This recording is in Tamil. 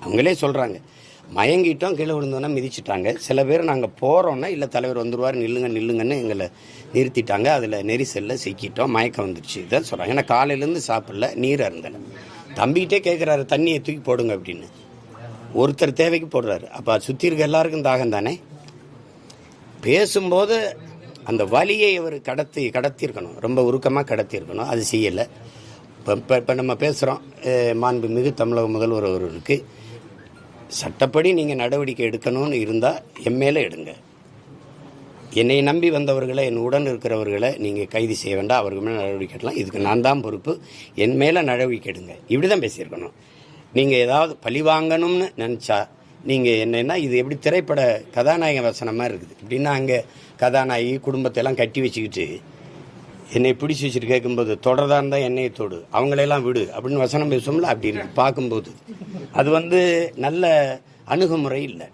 அவங்களே சொல்கிறாங்க. மயங்கிட்டோம், கீழே விழுந்தோன்னா மிதிச்சிட்டாங்க. சில பேர் நாங்கள் போகிறோன்னா இல்லை தலைவர் வந்துடுவார் நில்லுங்கன்னு எங்களை நிறுத்திட்டாங்க. அதில் நெரிசலில் சிக்கிட்டோம், மயக்கம் வந்துடுச்சு. இதான் சொல்கிறாங்க. ஏன்னா காலையிலேருந்து சாப்பிடல, நீர் அருந்தலை. தம்பிக்கிட்டே கேட்குறாரு தண்ணியை தூக்கி போடுங்க அப்படின்னு. ஒருத்தர் தேவைக்கு போடுறாரு. அப்போ சுற்றி இருக்க எல்லாருக்கும் தாகம் தானே. பேசும்போது அந்த வலியை அவர் கடத்தியிருக்கணும், ரொம்ப உருக்கமாக கடத்தியிருக்கணும். அது செய்யலை. இப்போ நம்ம பேசுகிறோம், மாண்புமிகு தமிழக முதல்வர் அவர்களுக்கு சட்டப்படி நீங்கள் நடவடிக்கை எடுக்கணும்னு இருந்தால் என் மேலே எடுங்க. என்னை நம்பி வந்தவர்களை, என் உடன் இருக்கிறவர்களை நீங்கள் கைது செய்ய வேண்டாம், அவர்கள் மேலே நடவடிக்கை எடுக்கலாம். இதுக்கு நான் தான் பொறுப்பு, என் மேலே நடவடிக்கை எடுங்க. இப்படி தான் பேசியிருக்கணும். நீங்கள் ஏதாவது பழி வாங்கணும்னு நினச்சா நீங்கள் என்னென்னா, இது எப்படி திரைப்பட கதாநாயக வசனம் மாதிரி இருக்குது. இப்படின்னா அங்கே கதாநாயகி குடும்பத்தையெல்லாம் கட்டி வச்சுக்கிட்டு என்னை பிடிச்சி வச்சுட்டு கேட்கும்போது தொடர்தான் இருந்தால் என்னையை தொடு, அவங்களையெல்லாம் விடு அப்படின்னு வசனம் பேசுவோம்ல. அப்படி இருக்கு பார்க்கும்போது. அது நல்ல அணுகுமுறை இல்லை.